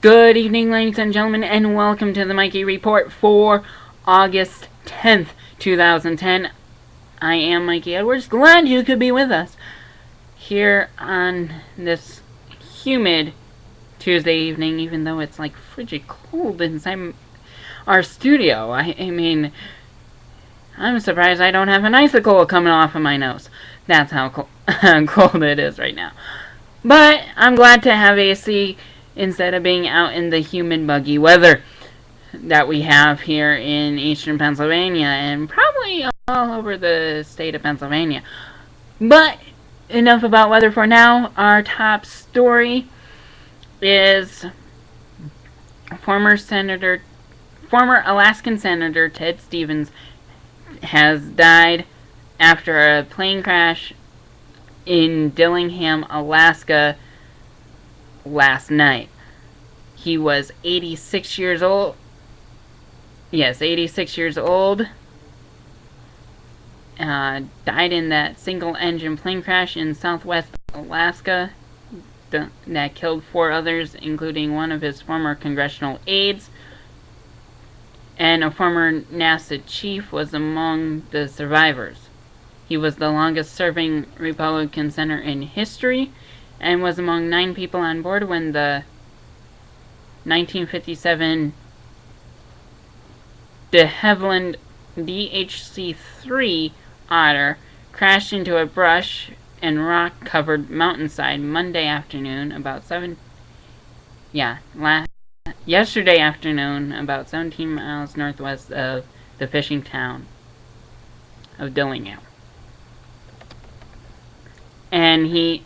Good evening, ladies and gentlemen, and welcome to the Mikey Report for August 10th, 2010. I am Mikey Edwards. Glad you could be with us here on this humid Tuesday evening, even though it's like frigid cold inside our studio. I mean, I'm surprised I don't have an icicle coming off of my nose. That's how cold it is right now. But I'm glad to have AC instead of being out in the humid, muggy weather that we have here in eastern Pennsylvania and probably all over the state of Pennsylvania. But enough about weather for now. Our top story is former Alaskan Senator Ted Stevens has died after a plane crash in Dillingham, Alaska last night. He was 86 years old. Yes, 86 years old. Died in that single-engine plane crash in southwest Alaska that killed 4 others, including one of his former congressional aides. And a former NASA chief was among the survivors. He was the longest-serving Republican senator in history and was among 9 people on board when the 1957 de Havilland DHC-3 Otter crashed into a brush and rock-covered mountainside Monday afternoon yesterday afternoon, about 17 miles northwest of the fishing town of Dillingham. And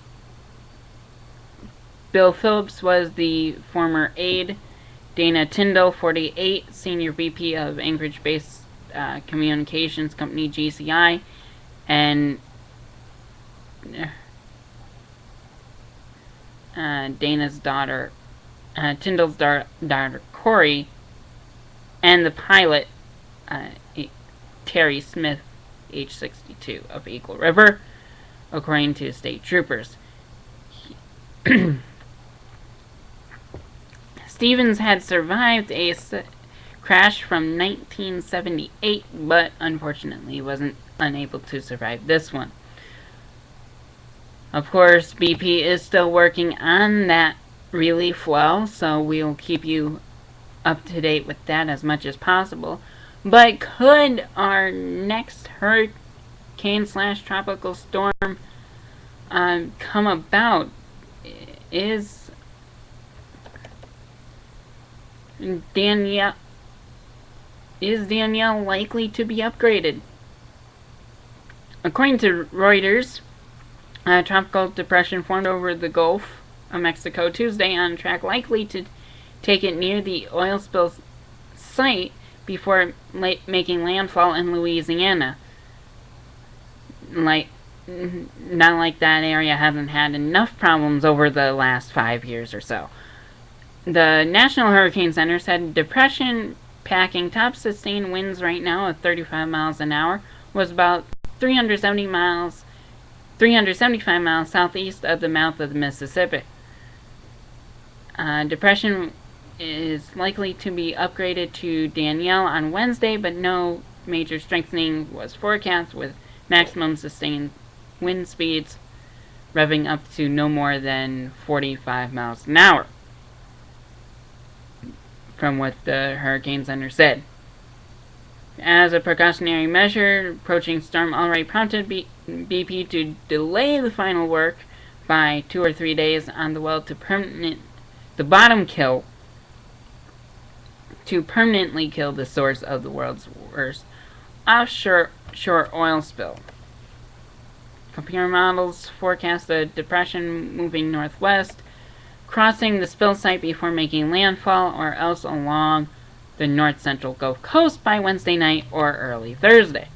Bill Phillips was the former aide. Dana Tyndall, 48, Senior VP of Anchorage-based communications company GCI, and Tyndall's daughter Corey, and the pilot Terry Smith, age 62, of Eagle River, according to state troopers. Stevens had survived a crash from 1978, but unfortunately wasn't unable to survive this one. Of course, BP is still working on that relief well, so we'll keep you up to date with that as much as possible. But could our next hurricane/tropical storm come about? Is Danielle likely to be upgraded? According to Reuters, a tropical depression formed over the Gulf of Mexico Tuesday on track, likely to take it near the oil spill site before making landfall in Louisiana. Not like that area hasn't had enough problems over the last 5 years or so. The National Hurricane Center said depression packing top sustained winds right now of 35 miles an hour was about 375 miles southeast of the mouth of the Mississippi. Depression is likely to be upgraded to Danielle on Wednesday, but no major strengthening was forecast, with maximum sustained wind speeds revving up to no more than 45 miles an hour, from what the Hurricane Center said. As a precautionary measure, approaching storm already prompted BP to delay the final work by 2 or 3 days on the well to permanently kill the source of the world's worst offshore oil spill. Computer models forecast the depression moving northwest, crossing the spill site before making landfall, or else along the north-central Gulf Coast by Wednesday night or early Thursday.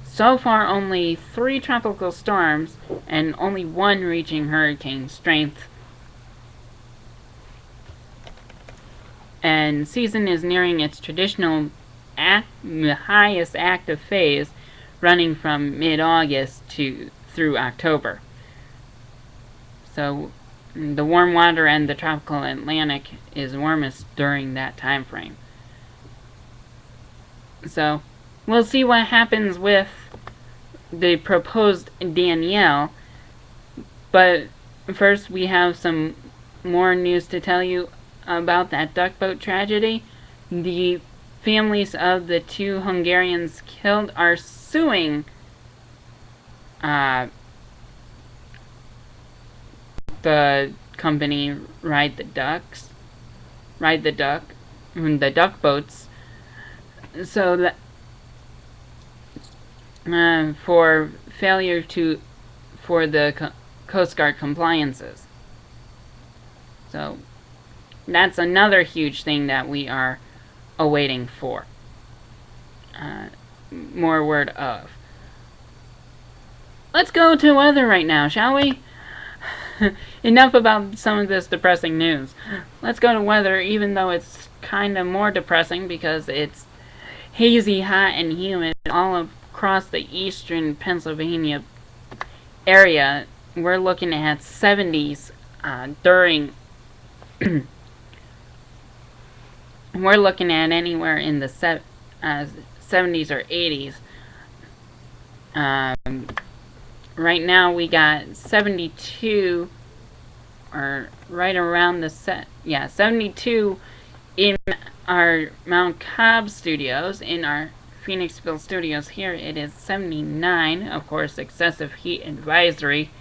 So far, only 3 tropical storms and only 1 reaching hurricane strength. And season is nearing its traditional highest active phase, running from mid-August through October. So the warm water and the tropical Atlantic is warmest during that time frame. So, we'll see what happens with the proposed Danielle. But first, we have some more news to tell you about that duck boat tragedy. The families of the 2 Hungarians killed are suing the company the duck boats, so that for failure for the Coast Guard compliances. So that's another huge thing that we are awaiting for more word of. Let's go to weather right now, shall we? Enough about some of this depressing news. Let's go to weather, even though it's kind of more depressing because it's hazy, hot, and humid all across the eastern Pennsylvania area. We're looking at 70s during... we're looking at anywhere in the 70s or 80s. Right now we got 72, or right around the 72 in our Mount Cobb studios. In our Phoenixville studios here, it is 79. Of course, excessive heat advisory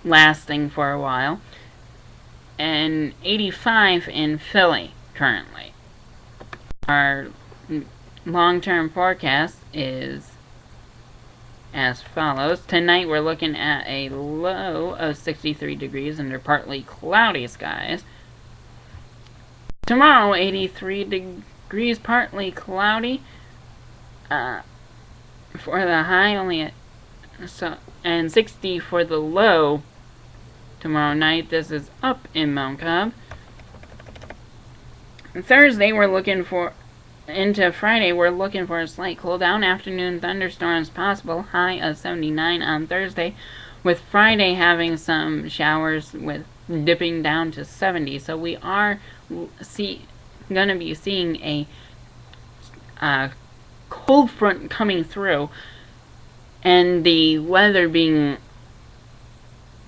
lasting for a while. And 85 in Philly currently. Our long-term forecast is as follows. Tonight we're looking at a low of 63 degrees under partly cloudy skies. Tomorrow, 83 degrees, partly cloudy. For the high, and 60 for the low. Tomorrow night, this is up in Mount Cobb. Thursday, we're looking for... Into Friday, we're looking for a slight cool down. Afternoon thunderstorms possible. High of 79 on Thursday, with Friday having some showers with dipping down to 70. So we are going to be seeing a cold front coming through, and the weather being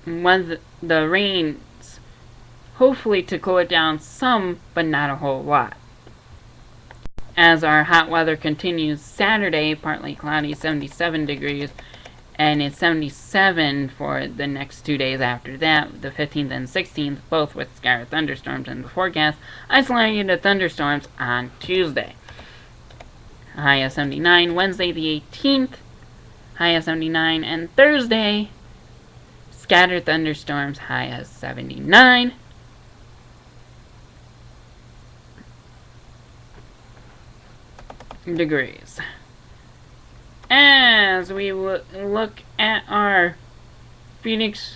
the rains hopefully to cool it down some, but not a whole lot. As our hot weather continues, Saturday, partly cloudy, 77 degrees, and it's 77 for the next 2 days after that, the 15th and 16th, both with scattered thunderstorms in the forecast, isolated thunderstorms on Tuesday. High of 79, Wednesday the 18th, high of 79, and Thursday, scattered thunderstorms, high of 79. Degrees. As we look at our Phoenix...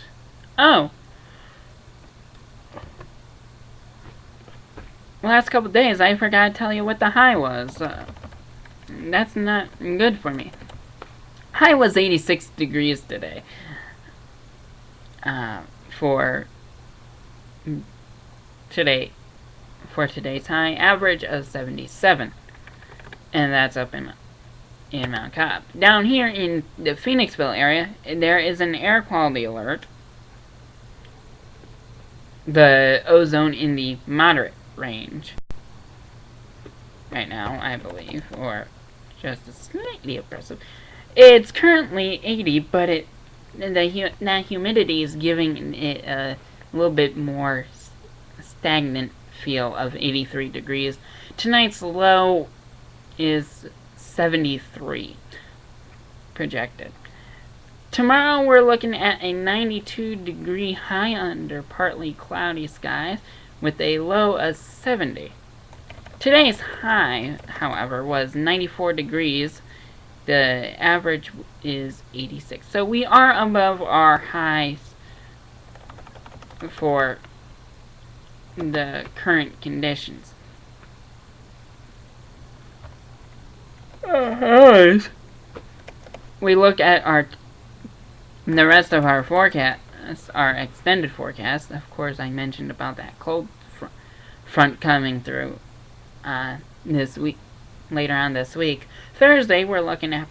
last couple days I forgot to tell you what the high was. That's not good for me. High was 86 degrees today. For today's high, average of 77. And that's up in Mount Cobb. Down here in the Phoenixville area, there is an air quality alert. The ozone in the moderate range right now, I believe, or just slightly oppressive. It's currently 80, but that humidity is giving it a little bit more stagnant feel of 83 degrees. Tonight's low is 73 projected. Tomorrow we're looking at a 92 degree high under partly cloudy skies with a low of 70. Today's high, however, was 94 degrees. The average is 86. So we are above our highs for the current conditions. We look at the rest of our forecast forecast, our extended forecast. Of course, I mentioned about that cold front coming through this week, later on this week. Thursday, we're looking at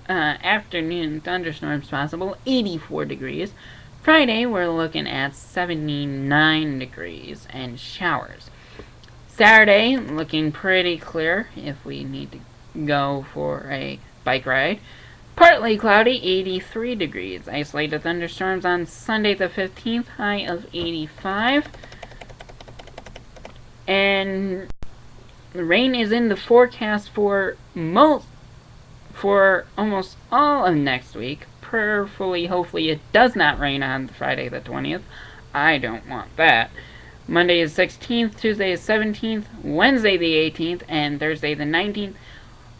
afternoon thunderstorms possible, 84 degrees. Friday, we're looking at 79 degrees and showers. Saturday, looking pretty clear if we need to go for a bike ride. Partly cloudy, 83 degrees. Isolated thunderstorms on Sunday the 15th, high of 85. And the rain is in the forecast for almost all of next week. Hopefully it does not rain on Friday the 20th. I don't want that. Monday is 16th, Tuesday is 17th, Wednesday the 18th, and Thursday the 19th.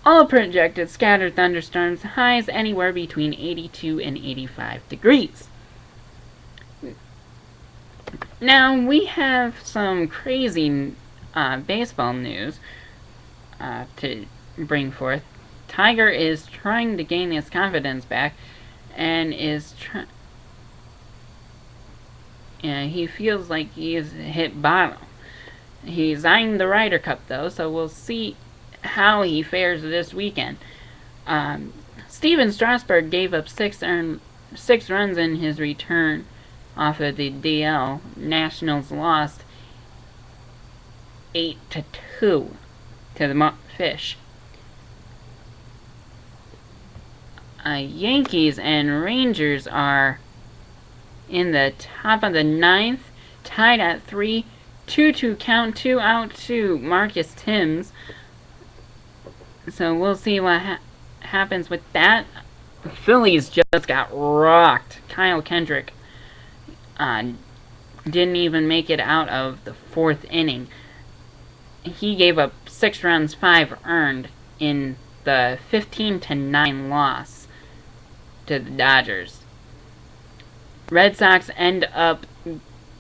All projected scattered thunderstorms, highs anywhere between 82 and 85 degrees. Now, we have some crazy baseball news to bring forth. Tiger is trying to gain his confidence back and he feels like he has hit bottom. He's eyeing the Ryder Cup, though, so we'll see how he fares this weekend. Steven Strasburg gave up 6 runs in his return off of the DL. Nationals lost 8-2 to the Fish. Yankees and Rangers are in the top of the 9th, tied at 3, 2-2 count, 2 out to Marcus Timms. So we'll see what happens with that. The Phillies just got rocked. Kyle Kendrick didn't even make it out of the 4th inning. He gave up 6 runs, 5 earned in the 15-9 loss to the Dodgers. Red Sox end up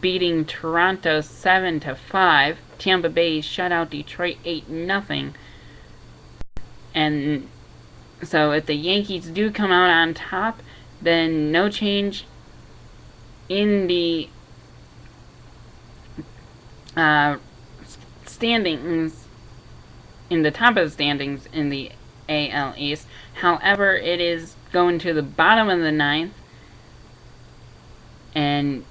beating Toronto 7-5. Tampa Bay shut out Detroit 8-0. And so if the Yankees do come out on top, then no change in the standings, in the top of the standings in the AL East. However, it is going to the bottom of the 9th, and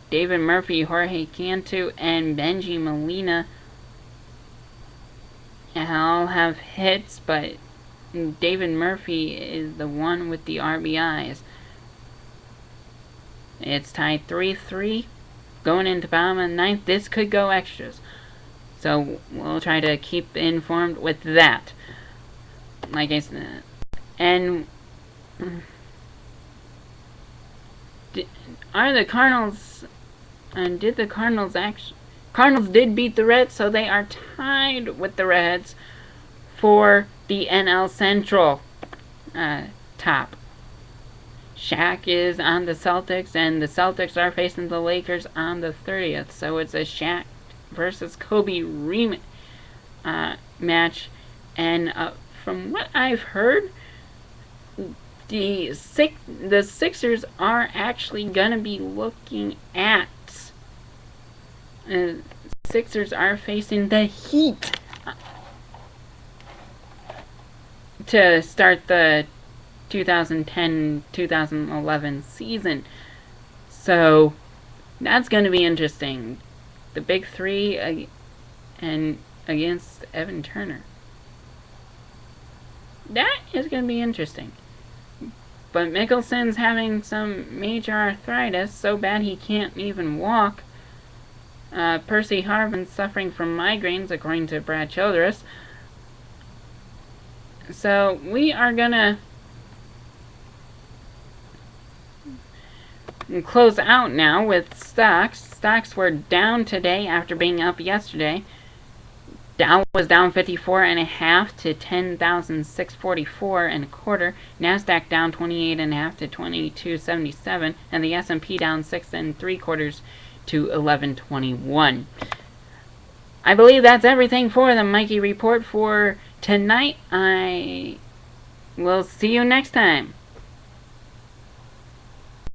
David Murphy, Jorge Cantu, and Benji Molina all have hits, but David Murphy is the one with the RBIs. It's tied 3-3 going into bottom of the 9th. This could go extras, so we'll try to keep informed with that. Like I said, and are the Cardinals? And did the Cardinals actually? Cardinals did beat the Reds, so they are tied with the Reds for the NL Central top. Shaq is on the Celtics, and the Celtics are facing the Lakers on the 30th. So it's a Shaq versus Kobe match. And from what I've heard, the Sixers are actually going to be looking at... Sixers are facing the Heat to start the 2010-2011 season. So that's going to be interesting. The big three and against Evan Turner. That is going to be interesting. But Mickelson's having some major arthritis, so bad he can't even walk. Percy Harvin's suffering from migraines, according to Brad Childress. So we are gonna close out now with stocks. Stocks were down today after being up yesterday. Dow was down 54.5 to 10,644.25. Nasdaq down 28.5 to 2277, and the S&P down 6.75 to 1121. I believe that's everything for the Mikey Report for tonight. I will see you next time.